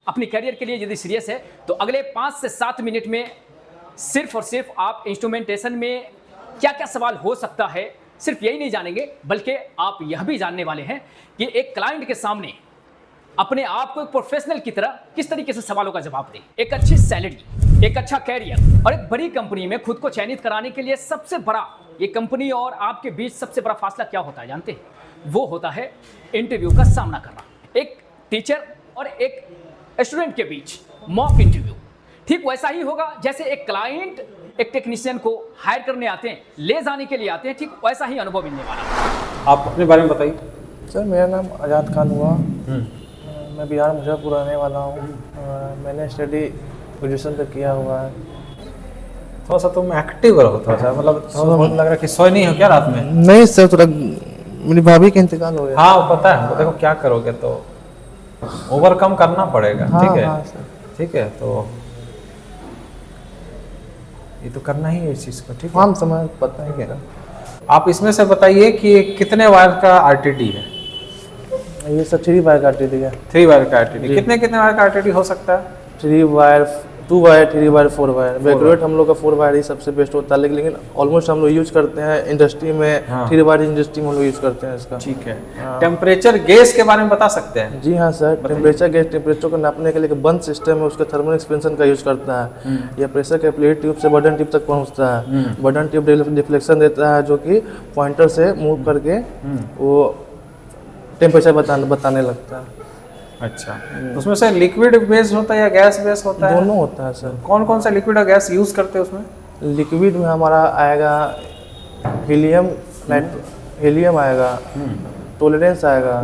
अपनी करियर के लिए यदि सीरियस है तो अगले 5 से 7 मिनट में सिर्फ और सिर्फ आप इंस्ट्रूमेंटेशन में क्या क्या सवाल हो सकता है सिर्फ यही नहीं जानेंगे, बल्कि आप यह भी जानने वाले हैं कि एक क्लाइंट के सामने अपने आप को एक प्रोफेशनल की तरह किस तरीके से सवालों का जवाब दें। एक अच्छी सैलरी, एक अच्छा कैरियर और एक बड़ी कंपनी में खुद को चयनित कराने के लिए सबसे बड़ा, ये कंपनी और आपके बीच सबसे बड़ा फासला क्या होता है जानते हैं? वो होता है इंटरव्यू का सामना करना। एक टीचर और एक स्टूडेंट के बीच मॉक इंटरव्यू ठीक वैसा ही होगा जैसे एक क्लाइंट एक टेक्नीशियन को हायर करने आते हैं, ले जाने के लिए आते हैं, ठीक वैसा ही अनुभव मिलने वाला है। आप अपने बारे में बताइए। सर मेरा नाम आज़ाद खान हुआ। मैं बिहार मुजफ्फरपुर रहने वाला हूँ। मैंने स्टडी ग्रेजुएशन तक किया हुआ है। थोड़ा सा तुम एक्टिव रहो, थोड़ा सा मतलब थोड़ा लग रहा है कि सोए नहीं हो क्या रात में? नहीं सर, थोड़ा मेरी भाभी का इंतकाल हो गया। हाँ पता है, देखो क्या करोगे तो ओवरकम करना पड़ेगा। हाँ, ठीक है हाँ, सर। ठीक है, तो ये तो करना ही है इस चीज़ को। ठीक है, हम समझ पता है क्या। आप इसमें से बताइए कि कितने वायर का आरटीडी है? ये सब 3 वायर का आरटीडी है। 3 वायर का आरटीडी। कितने वायर का आरटीडी हो सकता है? 3 wire, 2 wire, 3 wire, 4 wire. Backward हम लोग का 4 वायर ही सबसे बेस्ट होता है, लेकिन ऑलमोस्ट हम लोग यूज करते हैं इंडस्ट्री में। हाँ। 3 वायर इंडस्ट्री में हम लोग यूज करते हैं इसका। ठीक है। टेम्परेचर गैस के बारे में बता सकते हैं? जी हाँ सर, टेम्परेचर गैस टेम्परेचर को नापने के लिए एक बंद सिस्टम है, उसका थर्मल एक्सपेंशन का यूज करता है। यह प्रेशर कैपिलरी ट्यूब से बटन ट्यूब तक पहुंचता है। बटन ट्यूब डिफ्लेक्शन देता है जो कि पॉइंटर से मूव करके वो टेम्परेचर बताने लगता है। अच्छा, उसमें से लिक्विड बेस होता है या गैस बेस होता है? दोनों होता है सर। कौन कौन सा लिक्विड और गैस यूज करते हैं उसमें? लिक्विड में हमारा आएगा हीलियम आएगा, टॉलरेंस आएगा,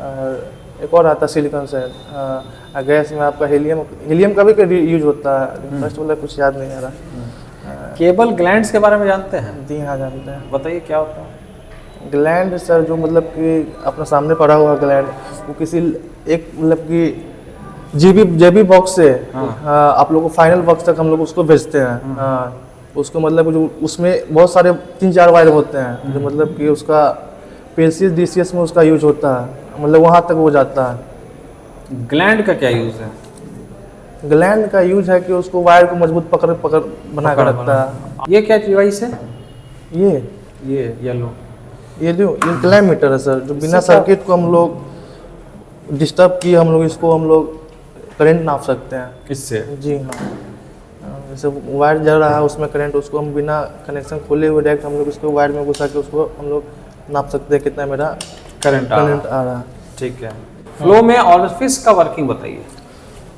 और एक और आता है सिलिकॉन से। गैस में आपका हीलियम का भी यूज होता है। फर्स्ट वाला कुछ याद नहीं आ रहा। केबल ग्लैंड्स के बारे में जानते हैं? जी हाँ जानते हैं। बताइए क्या होता है? ग्लैंड सर जो मतलब कि अपना सामने पड़ा हुआ ग्लैंड, वो किसी एक मतलब कि जेबी बॉक्स से आप लोग को फाइनल बॉक्स तक हम लोग उसको भेजते हैं। उसको मतलब जो उसमें बहुत सारे 3-4 वायर होते हैं, जो मतलब कि उसका PLCS DCS में उसका यूज होता है, मतलब वहाँ तक वो जाता है। ग्लैंड का क्या यूज है? ग्लैंड का यूज है कि उसको वायर को मजबूत पकड़ बना कर रखता है। ये क्या डिवाइस है? ये येलो, ये जो इंक्लाइन मीटर है सर, जो बिना सर्किट को हम लोग डिस्टर्ब किए हम लोग इसको हम लोग करंट नाप सकते हैं इससे। जी हाँ, जैसे वायर जल रहा है उसमें करंट, उसको हम बिना कनेक्शन खोले हुए डायरेक्ट हम लोग इसको वायर में घुसा के उसको हम लोग नाप सकते हैं कितना मेरा करंट आ रहा है। ठीक है। फ्लो में ऑरिफिस का वर्किंग बताइए।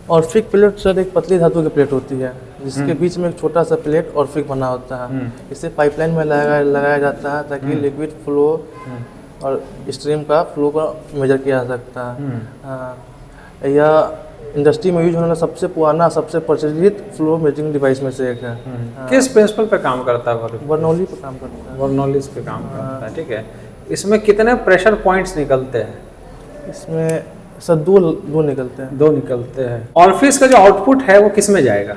और फिक प्लेट सर एक पतली धातु की प्लेट होती है जिसके बीच में एक छोटा सा प्लेट और फिक बना होता है। इसे पाइपलाइन में लगाया जाता है ताकि लिक्विड फ्लो और स्ट्रीम का फ्लो को मेजर किया जा सकता है। यह इंडस्ट्री में यूज होने वाला सबसे पुराना, सबसे प्रचलित फ्लो मेजरिंग डिवाइस में से एक है। किस प्रिंसिपल पे काम करता है? बर्नौली पे काम करता है। बर्नौली पे काम करता है। ठीक है। इसमें कितने प्रेशर पॉइंट्स निकलते हैं? इसमें सर दो निकलते हैं। 2 निकलते हैं। ऑरिफिस का जो आउटपुट है वो किस में जाएगा?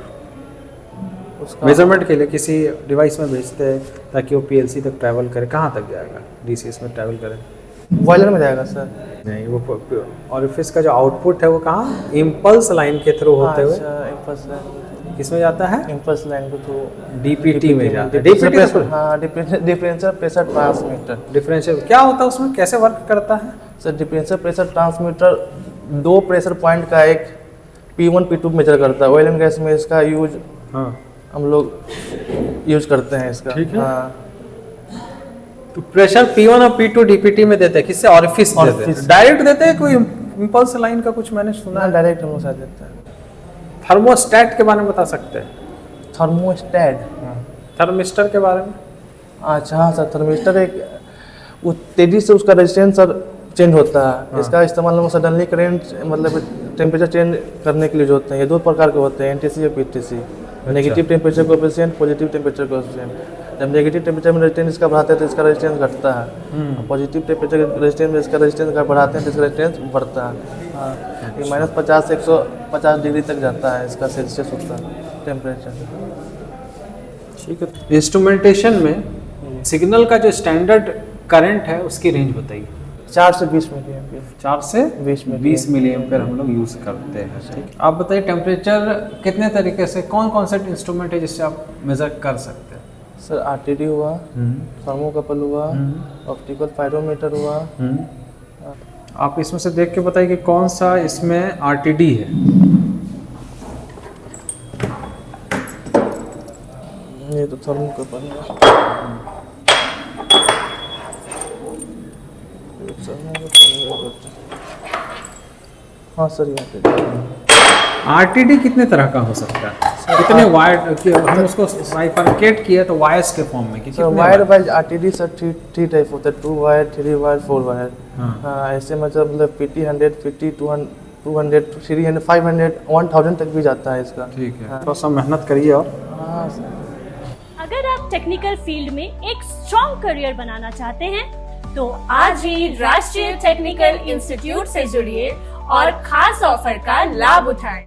उसका मेजरमेंट के लिए किसी डिवाइस में भेजते हैं ताकि वो PLC तक ट्रैवल करे। कहाँ तक जाएगा? DCS में ट्रैवल करे? बॉयलर में जाएगा सर। नहीं, वो ऑरिफिस का जो आउटपुट है वो कहाँ? इम्पल्स लाइन के थ्रू होते हुए इम्पल्स लाइन किसमें जाता है? इम्पल्स लाइन के थ्रू DPT में जाता है। Differential pressure transmitter. डिफरेंशियल क्या होता है उसमें, कैसे वर्क करता है? Sir differential pressure transmitter 2 pressure point का एक P1 P2 मेजर करता है। ऑयल एंड गैस में इसका यूज हम लोग यूज करते हैं इसका। ठीक है। तो प्रेशर P1 और P2 DPT में देते हैं, किससे? ऑरिफिस देते हैं। डायरेक्ट देते हैं कोई इम्पल्स लाइन का कुछ मैंने सुना है? डायरेक्ट हम लोग साथ देते हैं। थर्मोस्टेट के बारे में बता सकते हैं? थर्मोस्टेट, थर्मिस्टर के बारे में? अच्छा हाँ सर, थर्मिस्टर एक वो तेजी से उसका रेजिस्टेंस सर चेंज होता है। इसका इस्तेमाल हम सडनली करंट मतलब टेम्परेचर चेंज करने के लिए जो होते हैं, ये 2 प्रकार के होते हैं, NTC और PTC। Negative temperature coefficient, positive temperature coefficient. जब नेगेटिव टेम्परेचर में रेजिस्टेंस इसका बढ़ाते हैं तो इसका रेजिस्टेंस घटता है। पॉजिटिव टेम्परेचर रेजिस्टेंस में इसका रेजिस्टेंस का बढ़ाते हैं तो इसका रेजिस्टेंस बढ़ता है। ये -50 से 150 डिग्री तक जाता है इसका सेल्सियस होता है टेम्परेचर। ठीक है। इंस्ट्रूमेंटेशन में सिग्नल का जो स्टैंडर्ड करंट है उसकी रेंज बताइए। 4 से 20 मिली एम्पियर। 4 से 20 मिली एम्पियर हम लोग यूज़ करते हैं। ठीक, आप बताइए टेम्परेचर कितने तरीके से, कौन कौन से इंस्ट्रूमेंट है जिससे आप मेज़र कर सकते हैं? सर RTD हुआ, थर्मोकपल हुआ, ऑप्टिकल पायरोमीटर हुआ। आप इसमें से देख के बताइए कि कौन सा इसमें RTD है। ये तो थर्मोकपल है। हाँ सर ये RTD कितने तरह का हो सकता है? कितने वायर, हम उसको बाइफरकेट किया तो वायर्स के फॉर्म में sir wire wise RTD sir 3 type होता है, 2 वायर, 3 वायर, 4 वायर। हाँ ऐसे मतलब PT 100, PT 200, 300, 500, 1000 तक भी जाता है इसका। ठीक है, थोड़ा सा मेहनत करिए। और हाँ सर, अगर आप टेक्निकल फील्ड में एक स्ट्रॉन्ग करियर बनाना चाहते हैं तो आज ही राष्ट्रीय टेक्निकल इंस्टीट्यूट से जुड़िए और खास ऑफर का लाभ उठाएं।